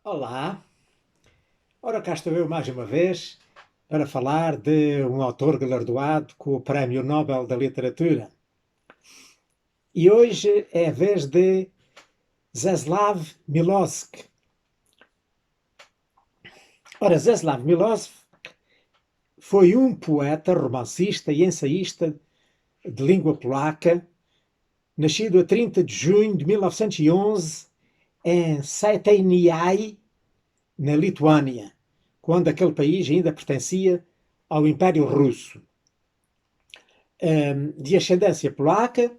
Olá, ora cá estou eu mais uma vez para falar de um autor galardoado com o Prémio Nobel da Literatura. E hoje é a vez de Czeslaw Milošević. Ora, Czeslaw Milošević foi um poeta, romancista e ensaísta de língua polaca, nascido a 30 de junho de 1911 em Székelyhely, na Lituânia, quando aquele país ainda pertencia ao Império Russo. De ascendência polaca,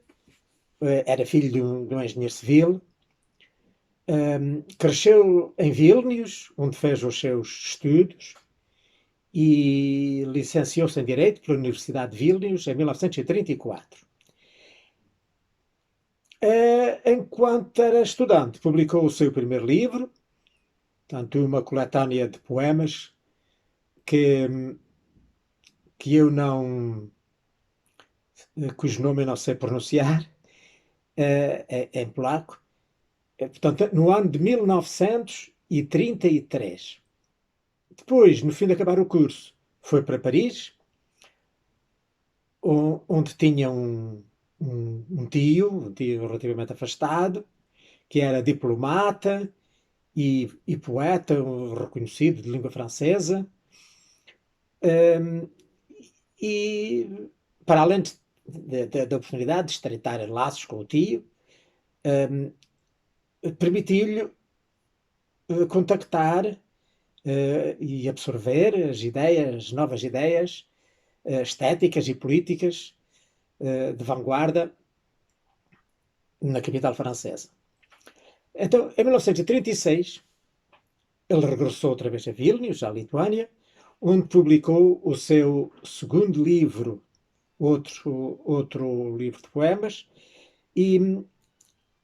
era filho de um engenheiro civil, cresceu em Vilnius, onde fez os seus estudos, e licenciou-se em Direito pela Universidade de Vilnius em 1934. Enquanto era estudante, publicou o seu primeiro livro, portanto, uma coletânea de poemas que, que eu não, cujo nome eu não sei pronunciar, em polaco. Portanto, no ano de 1933. Depois, no fim de acabar o curso, foi para Paris, onde tinha um tio relativamente afastado, que era diplomata e poeta reconhecido de língua francesa. Um, e, para além da oportunidade de estreitar laços com o tio, um, permitiu-lhe contactar e absorver as novas ideias estéticas e políticas de vanguarda na capital francesa. Então, em 1936, ele regressou outra vez a Vilnius, à Lituânia, onde publicou o seu segundo livro, outro livro de poemas, e,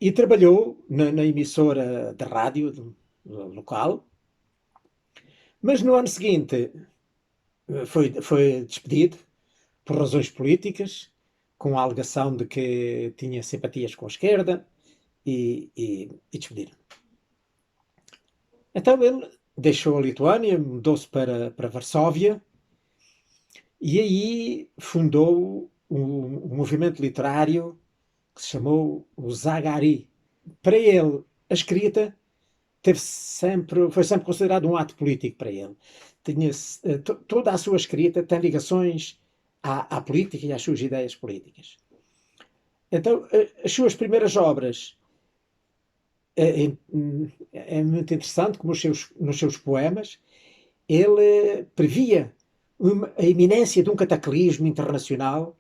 e trabalhou na emissora de rádio local. Mas no ano seguinte foi despedido por razões políticas, com a alegação de que tinha simpatias com a esquerda, e despediram. Então ele deixou a Lituânia, mudou-se para Varsóvia e aí fundou um movimento literário que se chamou o Zagari. Para ele, a escrita foi sempre considerado um ato político para ele. Toda a sua escrita tem ligações à política e às suas ideias políticas. Então, as suas primeiras obras é muito interessante como nos seus poemas ele previa a iminência de um cataclismo internacional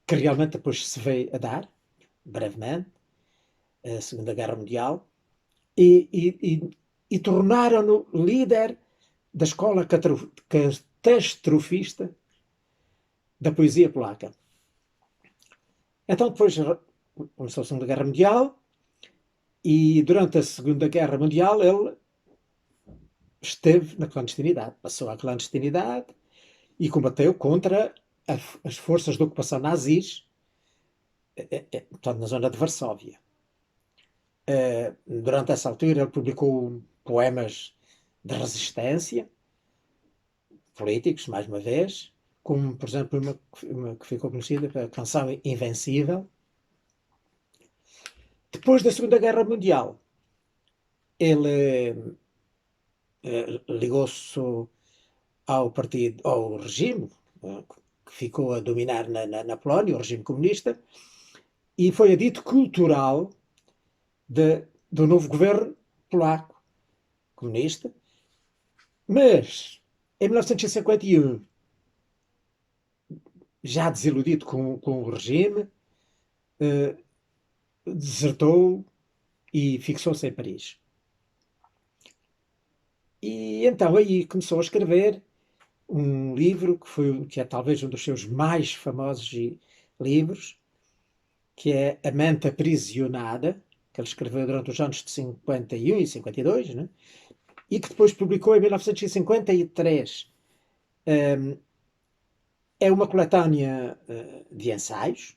que realmente depois se veio a dar, brevemente, a Segunda Guerra Mundial, e tornaram-no líder da escola catastrofista da poesia polaca. Então depois começou a Segunda Guerra Mundial e durante a Segunda Guerra Mundial ele esteve na clandestinidade, passou à clandestinidade e combateu contra as forças de ocupação nazis, portanto, na zona de Varsóvia. Durante essa altura ele publicou poemas de resistência, políticos, mais uma vez, como, por exemplo, uma que ficou conhecida, a canção Invencível. Depois da Segunda Guerra Mundial, ele ligou-se ao regime que ficou a dominar na Polónia, o regime comunista, e foi a dito cultural do novo governo polaco comunista. Mas, em 1951, já desiludido com o regime, desertou e fixou-se em Paris. E então aí começou a escrever um livro que é talvez um dos seus mais famosos livros, que é A Mente Aprisionada, que ele escreveu durante os anos de 51 e 52, né? E que depois publicou em 1953. É uma coletânea de ensaios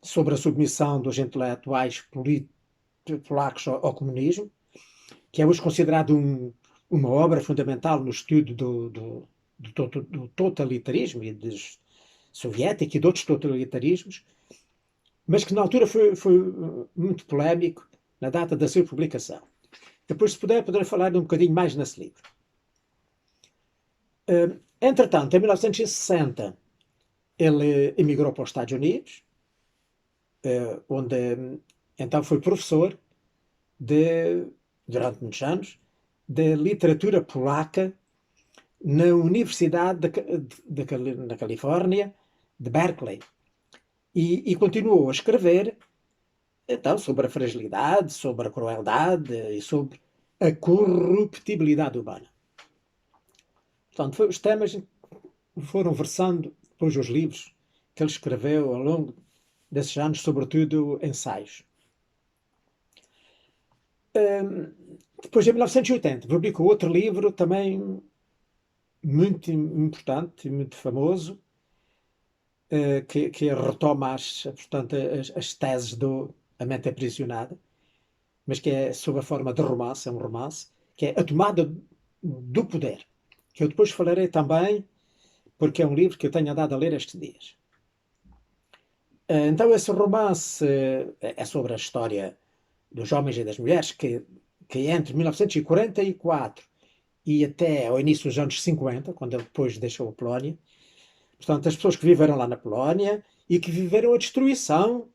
sobre a submissão dos intelectuais polacos ao comunismo, que é hoje considerado uma obra fundamental no estudo do totalitarismo e soviético e de outros totalitarismos, mas que na altura foi muito polémico na data da sua publicação. Depois, se puder, poderei falar um bocadinho mais nesse livro. Entretanto, em 1960, ele emigrou para os Estados Unidos, onde então foi professor durante muitos anos, de literatura polaca na Universidade da Califórnia, de Berkeley. E continuou a escrever então sobre a fragilidade, sobre a crueldade e sobre a corruptibilidade humana. Portanto, os temas foram versando depois os livros que ele escreveu ao longo desses anos, sobretudo ensaios. Depois, em 1980, publicou outro livro também muito importante e muito famoso, que retoma portanto, as teses do A Mente Aprisionada, mas que é sob a forma de romance, é um romance, que é A Tomada do Poder, que eu depois falarei também, porque é um livro que eu tenho andado a ler estes dias. Então, esse romance é sobre a história dos homens e das mulheres que entre 1944 e até ao início dos anos 50, quando ele depois deixou a Polónia, portanto, as pessoas que viveram lá na Polónia e que viveram a destruição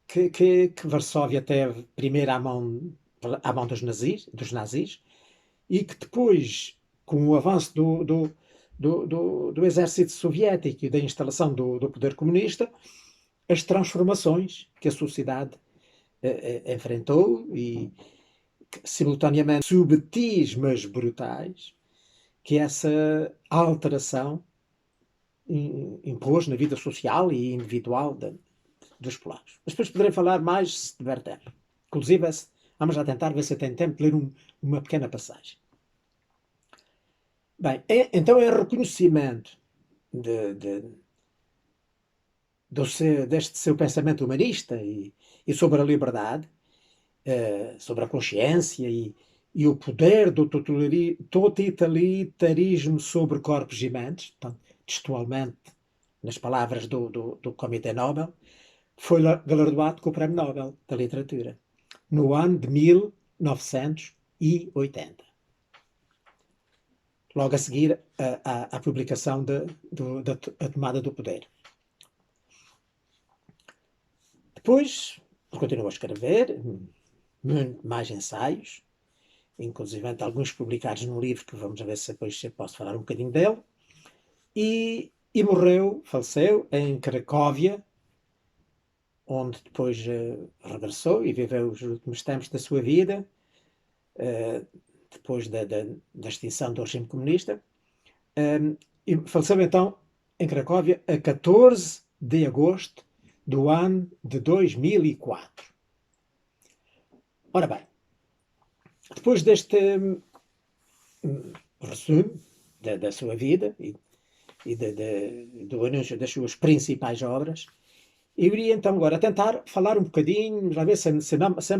que Varsóvia teve primeiro à mão dos nazis, e que depois, com o avanço do exército soviético e da instalação do poder comunista, as transformações que a sociedade enfrentou e simultaneamente subtis, mas brutais, que essa alteração impôs na vida social e individual dos polacos. Mas depois poderei falar mais se tiver tempo. Inclusive, vamos já tentar ver se eu tenho tempo de ler uma pequena passagem. Bem, então é reconhecimento deste seu pensamento humanista e sobre a liberdade, sobre a consciência e o poder do totalitarismo sobre corpos e mentes, portanto, textualmente, nas palavras do Comitê Nobel, foi galardoado com o Prémio Nobel da Literatura, no ano de 1980. Logo a seguir à publicação da tomada do poder. Depois, continuou a escrever mais ensaios, inclusive alguns publicados num livro que vamos ver se depois posso falar um bocadinho dele, e faleceu em Cracóvia, onde depois regressou e viveu os últimos tempos da sua vida, depois da extinção do regime comunista, e faleceu então em Cracóvia a 14 de agosto do ano de 2004. Ora bem, depois deste resumo da sua vida e do anúncio das suas principais obras, eu iria então agora tentar falar um bocadinho, já ver sem me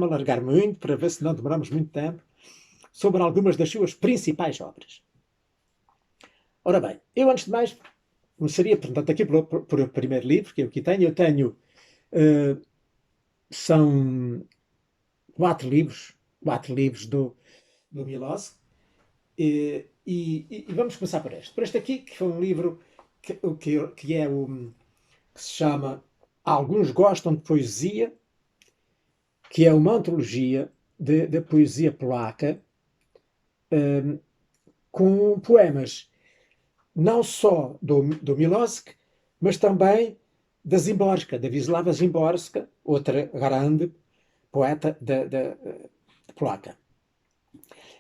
alargar muito, para ver se não demoramos muito tempo, sobre algumas das suas principais obras. Ora bem, eu antes de mais começaria, portanto, aqui por o primeiro livro que eu aqui tenho. Eu tenho, são 4 livros do Milosz, e vamos começar por este. Por este aqui, que foi um livro que se chama Alguns Gostam de Poesia, que é uma antologia de poesia polaca, com poemas não só do Milosz, mas também da Szymborska, da Wisława Szymborska, outra grande poeta polaca.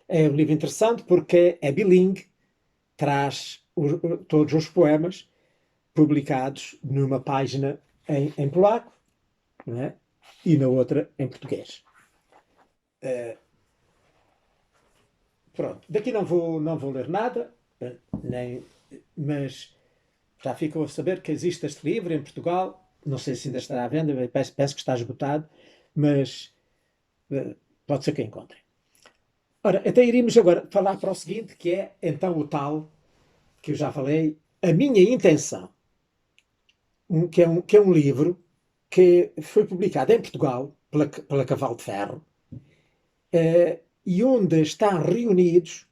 É um livro interessante porque é bilingue, traz todos os poemas publicados numa página em polaco, não é? E na outra em português. Pronto, daqui não vou ler nada, mas já ficou a saber que existe este livro em Portugal. Não sei se ainda estará à venda, penso que está esgotado, mas pode ser que encontrem. Ora, até iríamos agora falar para o seguinte, que é então o tal que eu já falei, A Minha Intenção, que é um livro que foi publicado em Portugal pela Cavalo de Ferro, e onde estão reunidos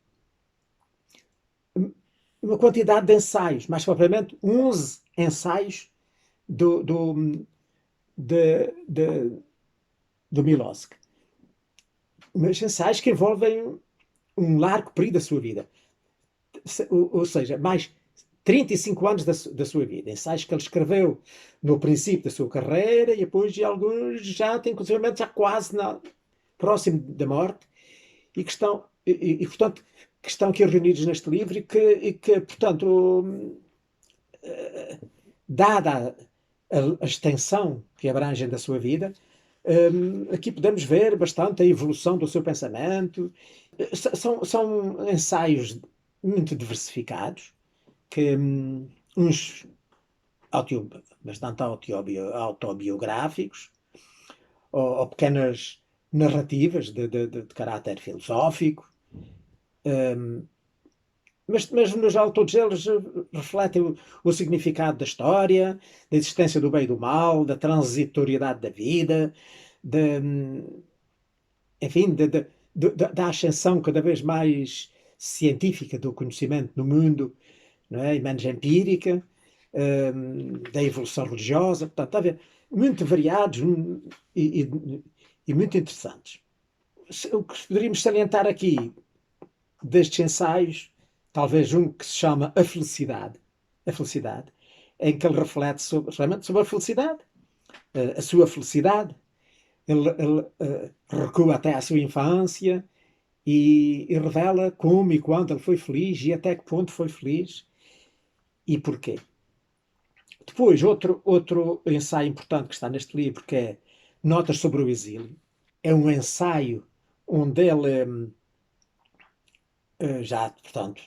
uma quantidade de ensaios, mais propriamente 11 ensaios de, de, do Milosevic. Mas ensaios que envolvem um largo período da sua vida. Ou seja, mais 35 anos da sua vida. Ensaios que ele escreveu no princípio da sua carreira e depois de alguns já tem, inclusive, já quase próximo da morte e que estão, portanto, que estão aqui reunidos neste livro e que portanto, dada a extensão que abrangem da sua vida, aqui podemos ver bastante a evolução do seu pensamento. São ensaios muito diversificados, que uns bastante autobiográficos, ou pequenas narrativas de caráter filosófico, mas no geral todos eles refletem o significado da história, da existência do bem e do mal, da transitoriedade da vida, enfim, da ascensão cada vez mais científica do conhecimento no mundo, não é? E menos empírica, da evolução religiosa, portanto, está a ver, muito variados e muito interessantes. O que poderíamos salientar aqui destes ensaios, talvez um que se chama A Felicidade, em que ele reflete realmente sobre a felicidade, a sua felicidade. Ele recua até à sua infância e revela como e quando ele foi feliz e até que ponto foi feliz e porquê. Depois, outro ensaio importante que está neste livro, que é Notas sobre o Exílio. É um ensaio onde ele já, portanto,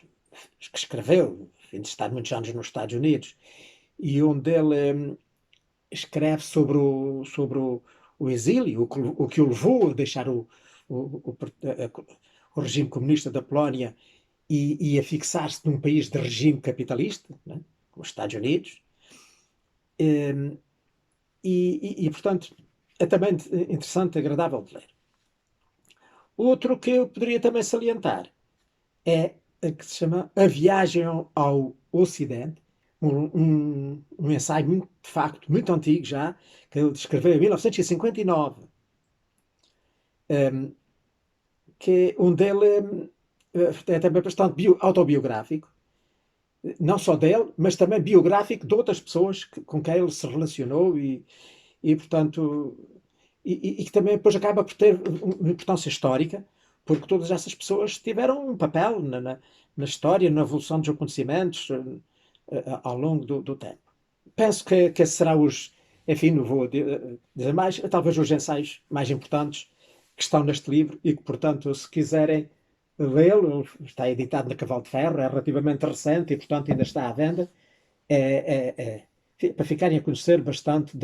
que escreveu, fim de estar muitos anos nos Estados Unidos, e onde ele escreve sobre o exílio, o que o levou a deixar o regime comunista da Polónia e a fixar-se num país de regime capitalista, né, como os Estados Unidos. Portanto, é também interessante, agradável de ler. Outro que eu poderia também salientar é a que se chama A Viagem ao Ocidente, um ensaio, de facto, muito antigo já, que ele escreveu em 1959, onde ele é também bastante autobiográfico, não só dele, mas também biográfico de outras pessoas com quem ele se relacionou portanto, que também depois acaba por ter uma importância histórica, porque todas essas pessoas tiveram um papel na história, na evolução dos acontecimentos ao longo do tempo. Penso que será enfim, não vou dizer mais, talvez os ensaios mais importantes que estão neste livro e que, portanto, se quiserem lê-lo, está editado na Cavalo de Ferro, é relativamente recente e, portanto, ainda está à venda, para ficarem a conhecer bastante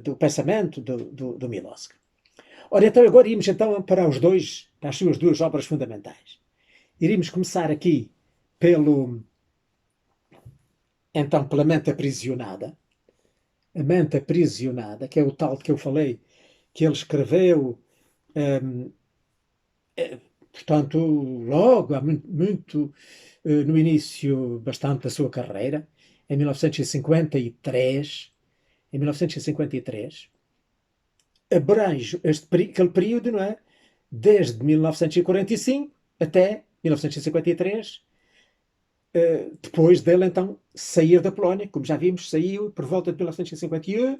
do pensamento do Milosevic. Ora, então agora íamos então para as suas duas obras fundamentais. Iríamos começar aqui pela Mente Aprisionada. A Mente Aprisionada, que é o tal que eu falei, que ele escreveu, portanto, logo, há muito no início bastante da sua carreira, em 1953, abrange aquele período, não é? Desde 1945 até 1953, depois dele então sair da Polónia, como já vimos, saiu por volta de 1951,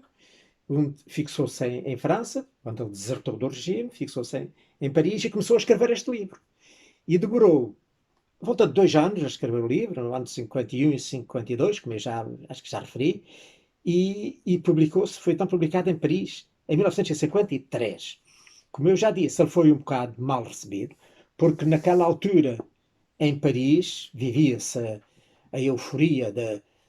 fixou-se em França, quando ele desertou do regime, fixou-se em Paris e começou a escrever este livro. E demorou volta de 2 anos a escrever o livro, no ano de 51 e 52, como eu acho que já referi, e foi então publicado em Paris em 1953. Como eu já disse, ele foi um bocado mal recebido, porque naquela altura, em Paris, vivia-se a euforia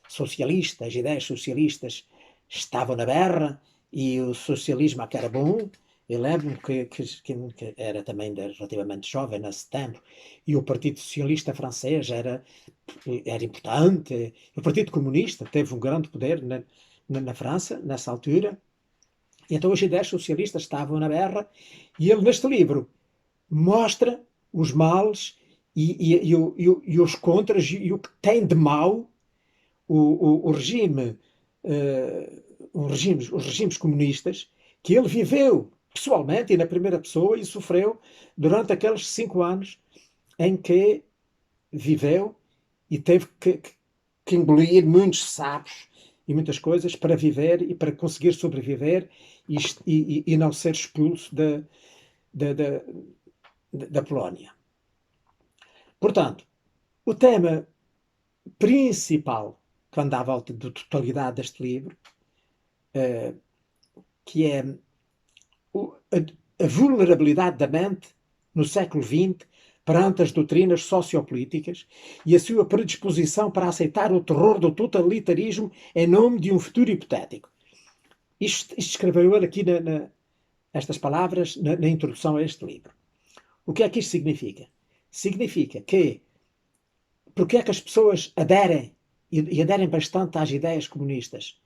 socialista, as ideias socialistas estavam na berra, e o socialismo que era bom. Eu lembro-me que era também relativamente jovem nesse tempo, e o Partido Socialista francês era importante. O Partido Comunista teve um grande poder na França, nessa altura, e então as ideias socialistas estavam na berra, e ele, neste livro, mostra os males e os contras e o que tem de mau o regime, os regimes comunistas, que ele viveu pessoalmente e na primeira pessoa e sofreu durante aqueles 5 anos em que viveu e teve que engolir muitos sapos e muitas coisas para viver e para conseguir sobreviver e não ser expulso da, da, da Polónia. Portanto, o tema principal que anda à volta da totalidade deste livro, que é a vulnerabilidade da mente no século XX perante as doutrinas sociopolíticas e a sua predisposição para aceitar o terror do totalitarismo em nome de um futuro hipotético. Isto escreveu ele aqui estas palavras na introdução a este livro. O que é que isto significa? Significa que porque é que as pessoas aderem e aderem bastante às ideias comunistas?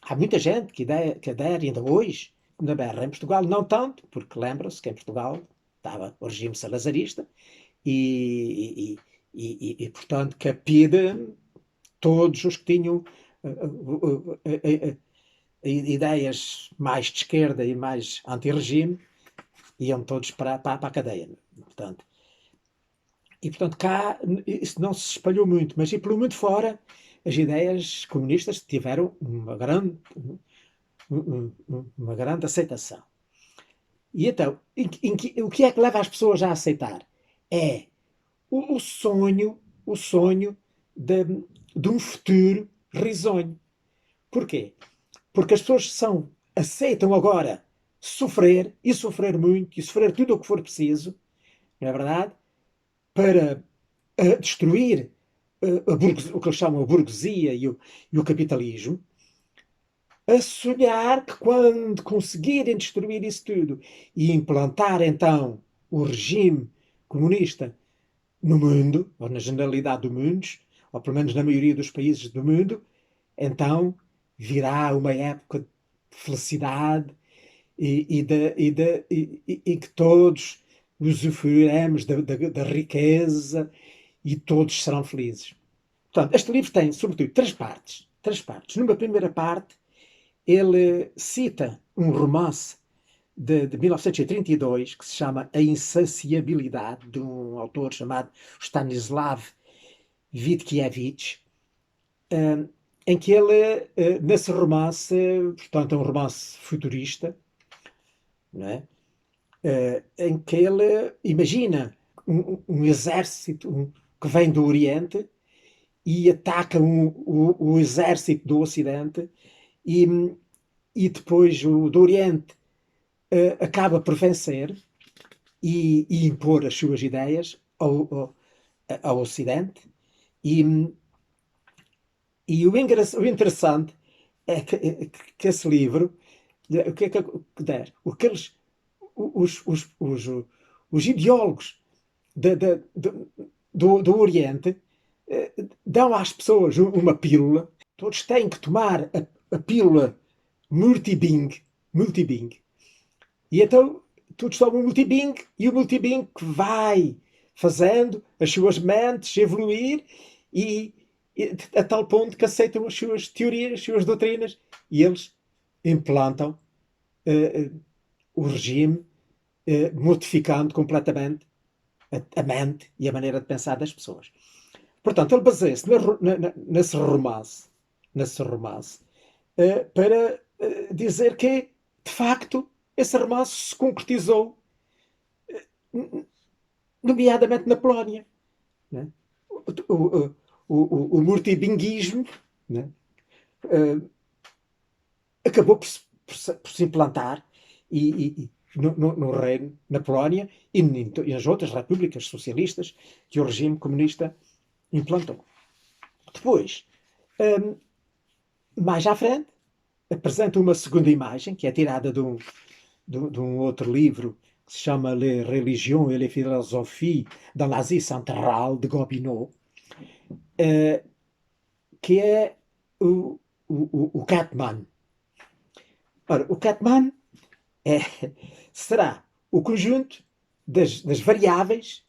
Há muita gente que adere ainda hoje na berra. Em Portugal não tanto, porque lembra-se que em Portugal estava o regime salazarista portanto, que a PIDE, todos os que tinham ideias mais de esquerda e mais anti-regime iam todos para a cadeia. Portanto, cá isso não se espalhou muito, mas e pelo mundo fora as ideias comunistas tiveram uma grande aceitação. E então, o que é que leva as pessoas a aceitar? É o sonho de um futuro risonho. Porquê? Porque as pessoas aceitam agora sofrer, e sofrer muito, e sofrer tudo o que for preciso, não é verdade? Para destruir o que eles chamam a burguesia e o capitalismo, a sonhar que quando conseguirem destruir isso tudo e implantar então o regime comunista no mundo, ou na generalidade do mundo, ou pelo menos na maioria dos países do mundo, então virá uma época de felicidade e que todos usufruiremos da riqueza e todos serão felizes. Portanto, este livro tem, sobretudo, três partes. Numa primeira parte, ele cita um romance de 1932 que se chama A Insaciabilidade, de um autor chamado Stanislav Witkiewicz, em que ele, nesse romance, portanto é um romance futurista, não é? Em que ele imagina um exército que vem do Oriente e ataca o exército do Ocidente e depois o do Oriente acaba por vencer e impor as suas ideias ao Ocidente. E o interessante é que esse livro, o que é que der? Os ideólogos do Oriente dão às pessoas uma pílula. Todos têm que tomar a pílula multibing. E então todos tomam o multibing e o multibing vai fazendo as suas mentes evoluir e a tal ponto que aceitam as suas teorias, as suas doutrinas e eles implantam o regime, modificando completamente a mente e a maneira de pensar das pessoas. Portanto, ele baseia-se nesse romance para dizer que, de facto, esse romance se concretizou, nomeadamente na Polónia. Né? O multibinguismo, né? Acabou por se implantar no reino, na Polónia e nas outras repúblicas socialistas que o regime comunista implantou. Depois, mais à frente, apresenta uma segunda imagem, que é tirada de um outro livro, que se chama Les Religions et les Philosophies dans l'Asie Centrale, de Gobineau, eh, que é o Catman. Ora, o Catman é, será o conjunto das variáveis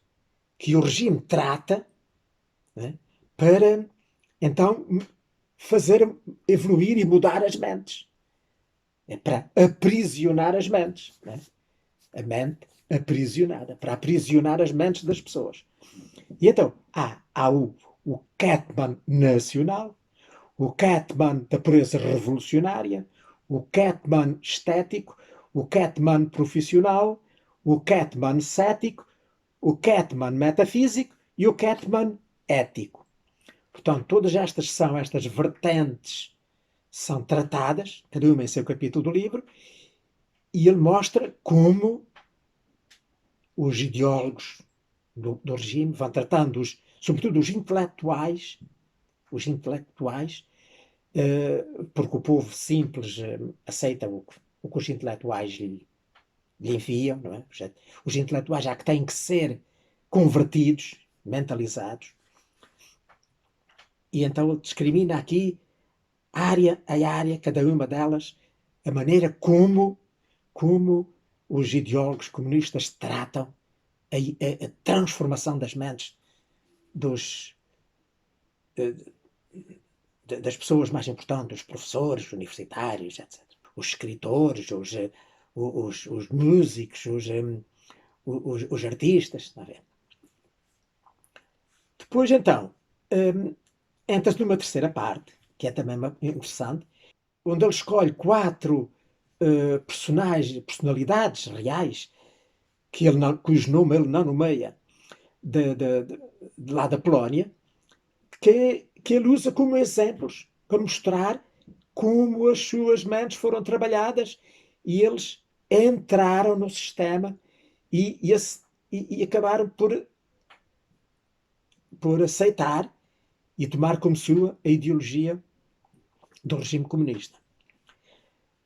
que o regime trata, né, para então fazer evoluir e mudar as mentes. É para aprisionar as mentes. Né? A mente aprisionada, para aprisionar as mentes das pessoas. E então há o Catman nacional, o Catman da pureza revolucionária, o Catman estético, o Catman profissional, o Catman cético, o Catman metafísico e o Catman ético. Portanto, todas estas vertentes são tratadas, cada uma em seu capítulo do livro, e ele mostra como os ideólogos do regime vão tratando, sobretudo os intelectuais, porque o povo simples aceita o que os intelectuais lhe enviam, não é? Os intelectuais já que têm que ser convertidos, mentalizados, e então ele discrimina aqui, área a área, cada uma delas, a maneira como os ideólogos comunistas tratam a transformação das mentes dos, das pessoas mais importantes, os professores, os universitários, etc. Os escritores, os músicos, os artistas, está a ver? Depois, então, entra-se numa terceira parte, que é também interessante, onde ele escolhe 4 personalidades reais, cujo nome ele não nomeia, de lá da Polónia, que ele usa como exemplos para mostrar como as suas mentes foram trabalhadas e eles entraram no sistema e acabaram por aceitar e tomar como sua a ideologia do regime comunista.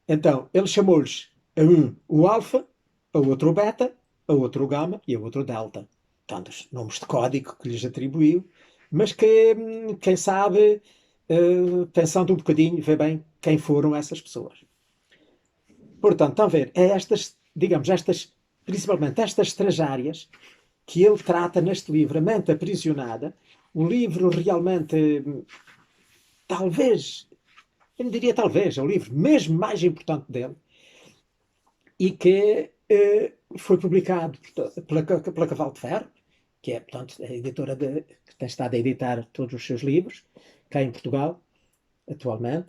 Então, ele chamou-lhes a um o alfa, a outro o beta, a outro o gama e a outro o delta. Tantos nomes de código que lhes atribuiu, mas que, quem sabe, pensando um bocadinho, vê bem quem foram essas pessoas. Portanto, estão a ver, principalmente estas 3 áreas que ele trata neste livro, A Mente Aprisionada, o livro realmente, talvez, eu não diria talvez, é o livro mesmo mais importante dele, e que foi publicado pela Cavalo de Ferro, que é, portanto, a editora que tem estado a editar todos os seus livros, cá em Portugal, atualmente,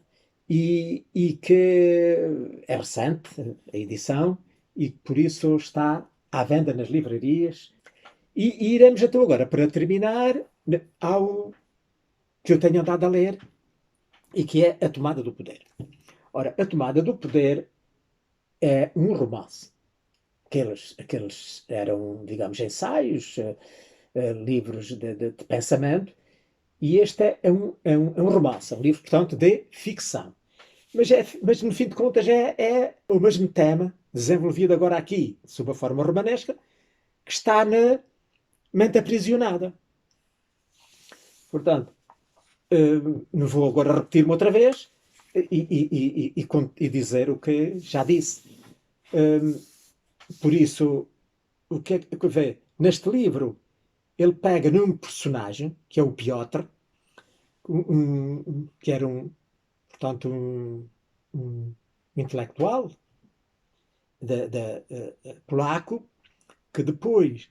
e que é recente a edição, e por isso está à venda nas livrarias. E iremos então agora, para terminar, ao que eu tenho andado a ler, e que é A Tomada do Poder. Ora, A Tomada do Poder é um romance. Aqueles eram, digamos, ensaios, livros de pensamento, e este é um romance, é um livro, portanto, de ficção. Mas no fim de contas, é o mesmo tema, desenvolvido agora aqui, sob a forma romanesca, que está na Mente Aprisionada. Portanto, não vou agora repetir-me outra vez e dizer o que já disse. Por isso, o que é que vê? Neste livro, ele pega num personagem, que é o Piotr, que era portanto, um intelectual polaco, que depois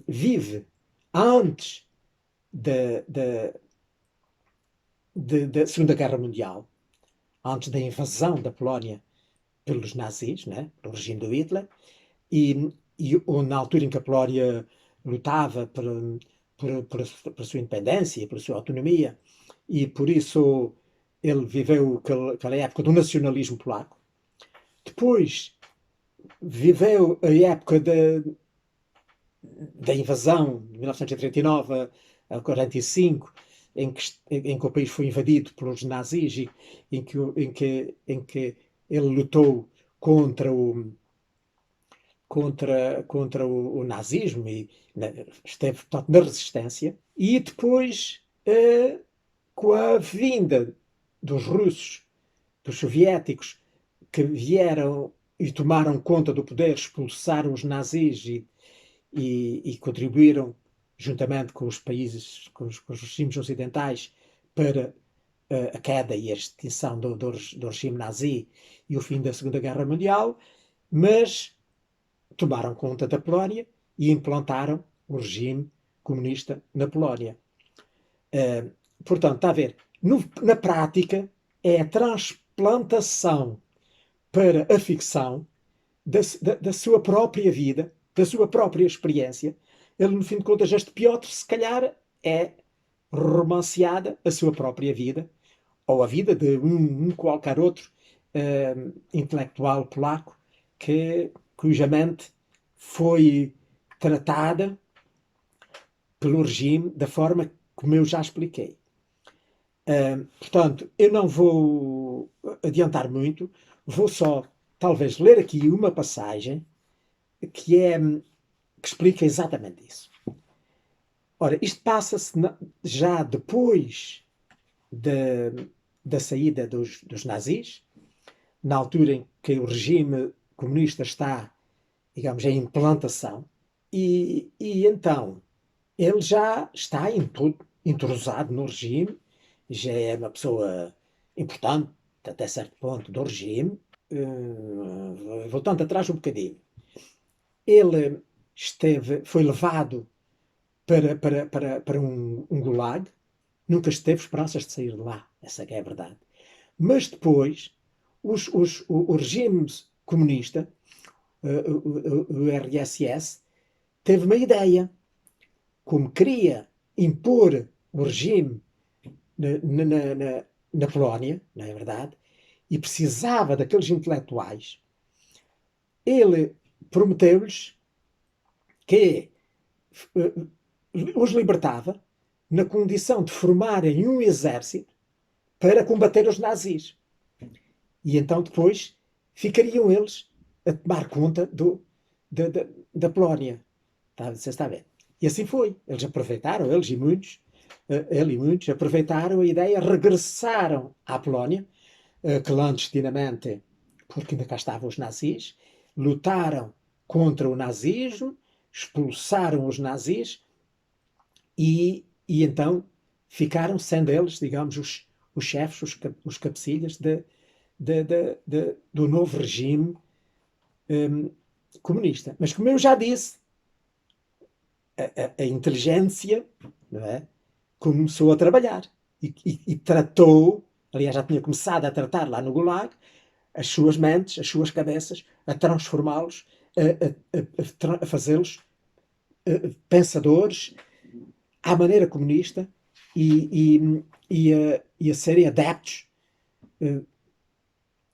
vive antes da Segunda Guerra Mundial, antes da invasão da Polónia pelos nazis, né, pelo regime do Hitler, e na altura em que a Polónia lutava por a sua independência, pela sua autonomia, e por isso ele viveu aquela época do nacionalismo polaco. Depois viveu a época da invasão de 1939 a 45, em que o país foi invadido pelos nazis e em que ele lutou contra o nazismo e esteve, portanto, na resistência. E depois, com a vinda dos russos, dos soviéticos, que vieram e tomaram conta do poder, expulsaram os nazis e contribuíram, juntamente com os países, com os regimes ocidentais, para a queda e a extinção do regime nazi e o fim da Segunda Guerra Mundial, mas tomaram conta da Polónia e implantaram o regime comunista na Polónia. Portanto, está a ver, na prática é a transplantação para a ficção da sua própria vida, da sua própria experiência. Ele, no fim de contas, este Piotr, se calhar, é romanceada a sua própria vida, ou a vida de um qualquer outro intelectual polaco cuja mente foi tratada pelo regime da forma como eu já expliquei. Portanto, eu não vou adiantar muito, vou só, talvez, ler aqui uma passagem que explica exatamente isso. Ora, isto passa-se já depois da saída dos nazis, na altura em que o regime comunista está, digamos, em implantação, e então ele já está entrosado no regime, já é uma pessoa importante até certo ponto do regime. Voltando atrás um bocadinho, ele foi levado para um gulag, nunca teve esperanças de sair de lá, essa é a verdade. Mas depois, o regime comunista, o RSS, teve uma ideia, como queria impor o regime na Polónia, não é verdade, e precisava daqueles intelectuais, ele prometeu-lhes que os libertava na condição de formarem um exército para combater os nazis. E então depois ficariam eles a tomar conta da Polónia. Você está a ver? E assim foi. Eles aproveitaram, ele e muitos aproveitaram a ideia, regressaram à Polónia, clandestinamente, porque ainda cá estavam os nazis, lutaram contra o nazismo, expulsaram os nazis e então ficaram, sendo eles, digamos, os chefes, os cabecilhas do novo regime comunista. Mas, como eu já disse, a inteligência, não é, começou a trabalhar e tratou, aliás, já tinha começado a tratar lá no Gulag, as suas mentes, as suas cabeças, a transformá-los, a fazê-los pensadores à maneira comunista e a serem adeptos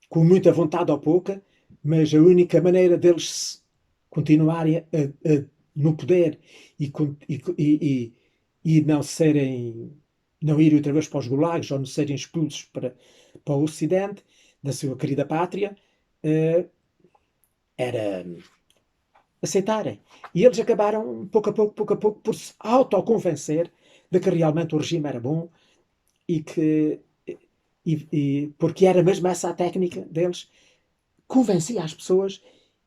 com muita vontade ou pouca, mas a única maneira deles continuarem no poder e não irem outra vez para os gulags ou não serem expulsos para o Ocidente da sua querida pátria, era aceitarem. E eles acabaram, pouco a pouco, por se autoconvencer de que realmente o regime era bom e porque era mesmo essa a técnica deles, convencia as pessoas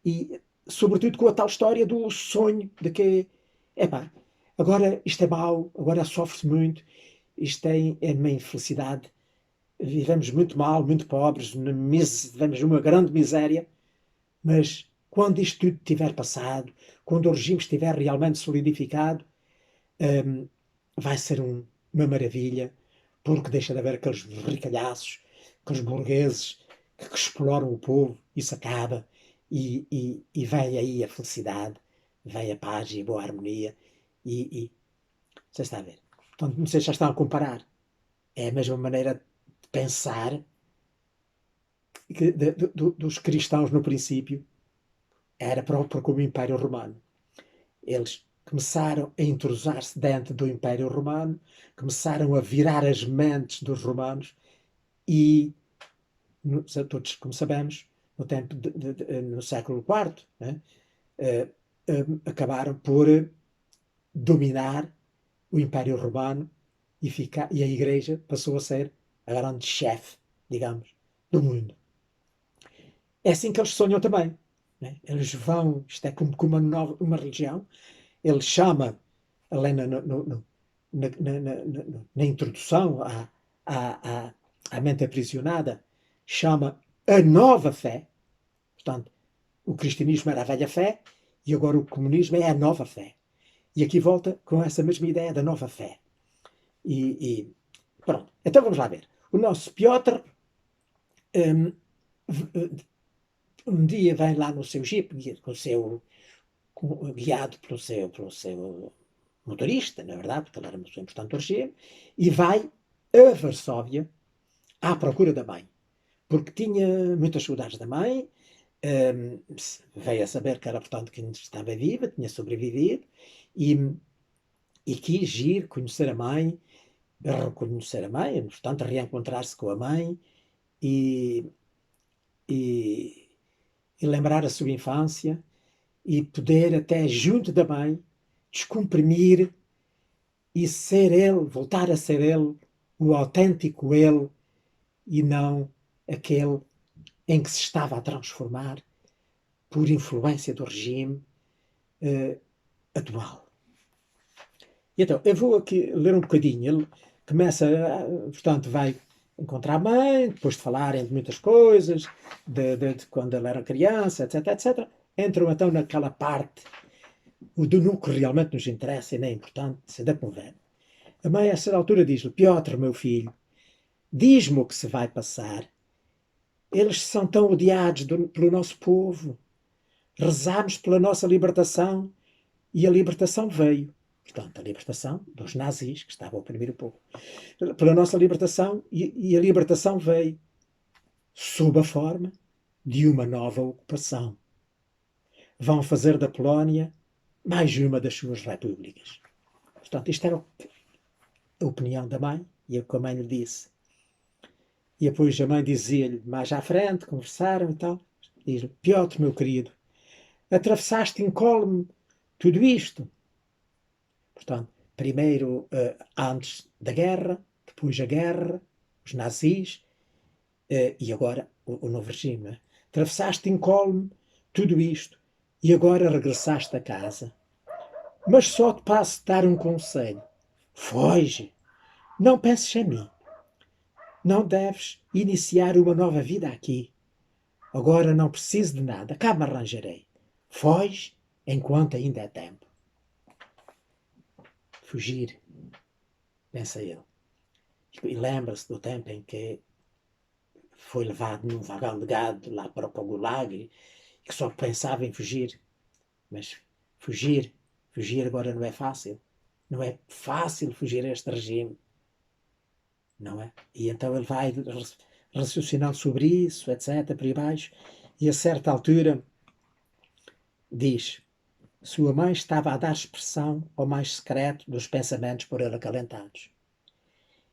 e, sobretudo, com a tal história do sonho de que, epá, agora isto é mau, agora sofre-se muito, isto é uma infelicidade, vivemos muito mal, muito pobres, vivemos numa grande miséria, mas quando isto tudo tiver passado, quando o regime estiver realmente solidificado, vai ser uma maravilha, porque deixa de haver aqueles ricalhaços, aqueles burgueses que exploram o povo, isso acaba, e vem aí a felicidade, vem a paz e a boa harmonia, você está a ver. Portanto, não sei se já estão a comparar. É a mesma maneira de pensar dos cristãos no princípio, era para o Império Romano. Eles começaram a entrosar-se dentro do Império Romano, começaram a virar as mentes dos romanos e, todos como sabemos, no, tempo no século IV, né, acabaram por dominar o Império Romano e a Igreja passou a ser a grande chefe, digamos, do mundo. É assim que eles sonham também. Né? Eles vão, isto é como uma religião, ele chama, além na introdução à mente aprisionada, chama a nova fé. Portanto, o cristianismo era a velha fé e agora o comunismo é a nova fé. E aqui volta com essa mesma ideia da nova fé. E pronto, então vamos lá ver. O nosso Piotr um dia vem lá no seu jeep, guiado pelo seu motorista, na verdade, porque ele era uma pessoa importante do regime, e vai a Varsóvia à procura da mãe. Porque tinha muitas saudades da mãe, veio a saber que era, portanto, que estava viva, tinha sobrevivido, e quis ir conhecer a mãe, reconhecer a mãe, portanto, reencontrar-se com a mãe e, e, e lembrar a sua infância e poder até junto da mãe descomprimir e ser ele, voltar a ser ele, o autêntico ele e não aquele em que se estava a transformar por influência do regime atual. E então, eu vou aqui ler um bocadinho. Ele começa, portanto, vai encontrar a mãe, depois de falarem de muitas coisas, de quando ele era criança, etc, etc. Entram então naquela parte do núcleo que realmente nos interessa e não é importante, da conversa. A mãe, a certa altura, diz-lhe: Piotr, meu filho, diz-me o que se vai passar. Eles são tão odiados pelo nosso povo. Rezámos pela nossa libertação e a libertação veio. Portanto, a libertação dos nazis, que estavam a oprimir o povo. Pela nossa libertação e a libertação veio sob a forma de uma nova ocupação. Vão fazer da Polónia mais uma das suas repúblicas. Portanto, isto era a opinião da mãe e o que a mãe lhe disse. E depois a mãe dizia-lhe mais à frente, conversaram e tal, diz-lhe: Piotr, meu querido, atravessaste incólume tudo isto. Portanto, primeiro antes da guerra, depois a guerra, os nazis e agora o novo regime. Né? Atravessaste incólume tudo isto e agora regressaste a casa. Mas só te passo dar um conselho. Foge, não penses em mim. Não deves iniciar uma nova vida aqui. Agora não preciso de nada, cá me arranjarei. Foge enquanto ainda é tempo. Fugir, pensa ele. E lembra-se do tempo em que foi levado num vagão de gado lá para o Gulag e que só pensava em fugir. Mas fugir agora não é fácil. Não é fácil fugir a este regime. Não é? E então ele vai raciocinando sobre isso, etc, por aí baixo, e a certa altura diz: sua mãe estava a dar expressão ao mais secreto dos pensamentos por ele acalentados.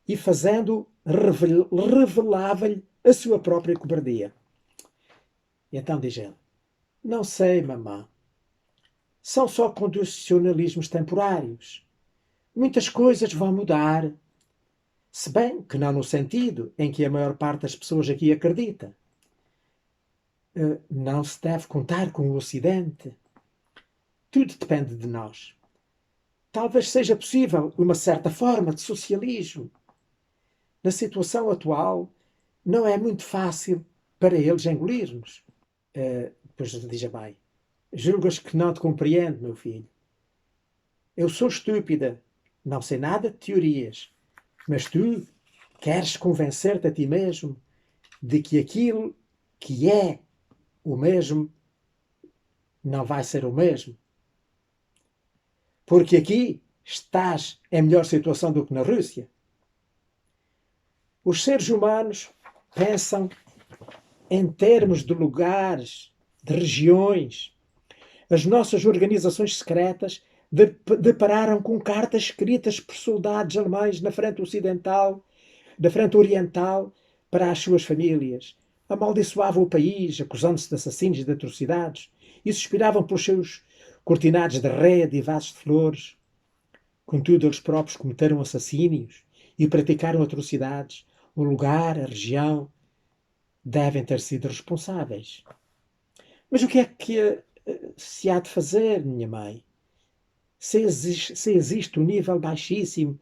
E fazendo, revelava-lhe a sua própria cobardia. E então diz ele: não sei, mamã. São só condicionalismos temporários. Muitas coisas vão mudar. Se bem que não no sentido em que a maior parte das pessoas aqui acredita. Não se deve contar com o Ocidente. Tudo depende de nós. Talvez seja possível uma certa forma de socialismo. Na situação atual, não é muito fácil para eles engolir-nos. Depois diz a mãe: julgas que não te compreendo, meu filho. Eu sou estúpida, não sei nada de teorias, mas tu queres convencer-te a ti mesmo de que aquilo que é o mesmo não vai ser o mesmo. Porque aqui estás em melhor situação do que na Rússia. Os seres humanos pensam em termos de lugares, de regiões. As nossas organizações secretas depararam com cartas escritas por soldados alemães na frente oriental, para as suas famílias. Amaldiçoavam o país, acusando-se de assassinos e de atrocidades, e suspiravam pelos seus cortinados de rede e vasos de flores. Contudo, eles próprios cometeram assassínios e praticaram atrocidades. O lugar, a região, devem ter sido responsáveis. Mas o que é que se há de fazer, minha mãe? Se existe um nível baixíssimo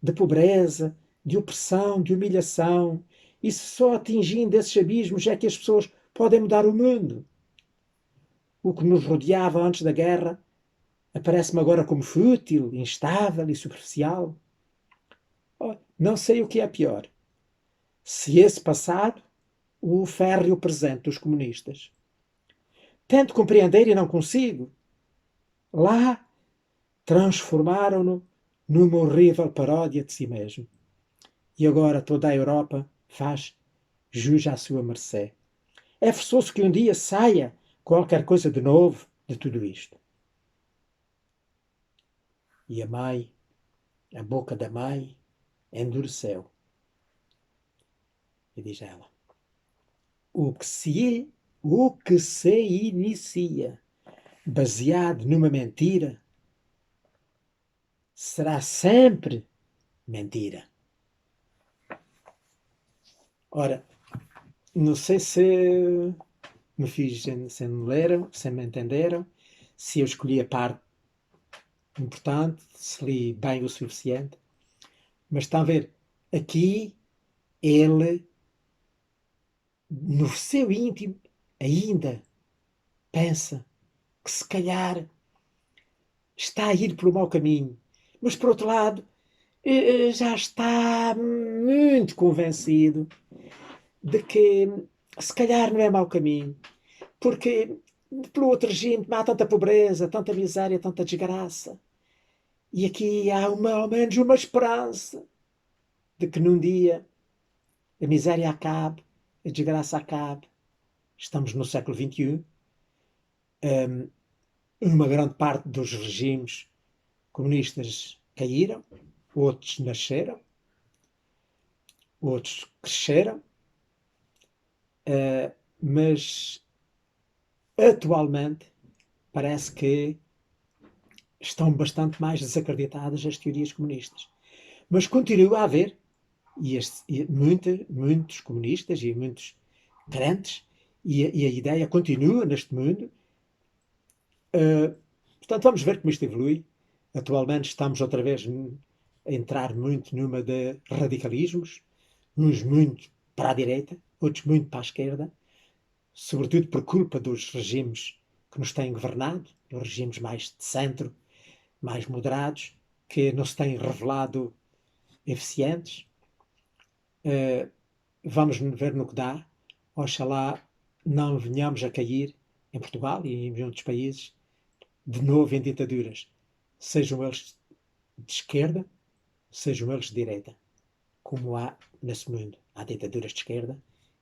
de pobreza, de opressão, de humilhação, e se só atingindo esses abismos é que as pessoas podem mudar o mundo. O que nos rodeava antes da guerra aparece-me agora como fútil, instável e superficial. Oh, não sei o que é pior. Se esse passado ou o férreo presente dos comunistas. Tento compreender e não consigo. Lá transformaram-no numa horrível paródia de si mesmo. E agora toda a Europa faz jus à sua mercê. É forçoso que um dia saia qualquer coisa de novo de tudo isto. E a boca da mãe, endureceu. E diz ela: o que se inicia baseado numa mentira será sempre mentira. Ora, não sei se me leram, se me entenderam, se eu escolhi a parte importante, se li bem o suficiente. Mas estão a ver, aqui ele, no seu íntimo, ainda pensa que se calhar está a ir pelo mau caminho. Mas, por outro lado, já está muito convencido de que se calhar não é mau caminho. Porque pelo outro regime há tanta pobreza, tanta miséria, tanta desgraça. E aqui há ao menos uma esperança de que num dia a miséria acabe, a desgraça acabe. Estamos no século XXI. Uma grande parte dos regimes comunistas caíram, outros nasceram, outros cresceram, mas atualmente parece que estão bastante mais desacreditadas as teorias comunistas. Mas continua a haver muitos comunistas e muitos crentes, e a ideia continua neste mundo. Portanto, vamos ver como isto evolui. Atualmente estamos outra vez a entrar muito numa de radicalismos, uns muito para a direita, outros muito para a esquerda, sobretudo por culpa dos regimes que nos têm governado, os regimes mais de centro, mais moderados, que não se têm revelado eficientes. Vamos ver no que dá. Oxalá não venhamos a cair em Portugal e em muitos países de novo em ditaduras, sejam eles de esquerda, sejam eles de direita, como há nesse mundo. Há ditaduras de esquerda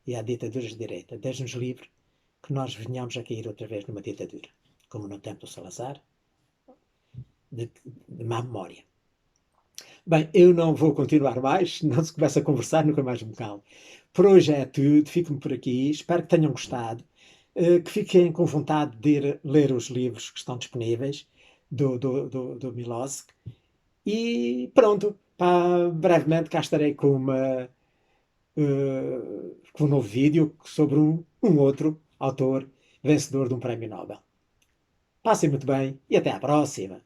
e há ditaduras de direita. Deus-nos livre que nós venhamos a cair outra vez numa ditadura, como no tempo do Salazar, de má memória. Bem, eu não vou continuar mais, não se começa a conversar, nunca mais me calo. Por hoje é tudo, fico-me por aqui, espero que tenham gostado, que fiquem com vontade de ir ler os livros que estão disponíveis do Milosevic. E pronto, pá, brevemente cá estarei com um novo vídeo sobre um outro autor vencedor de um prémio Nobel. Passem muito bem e até à próxima!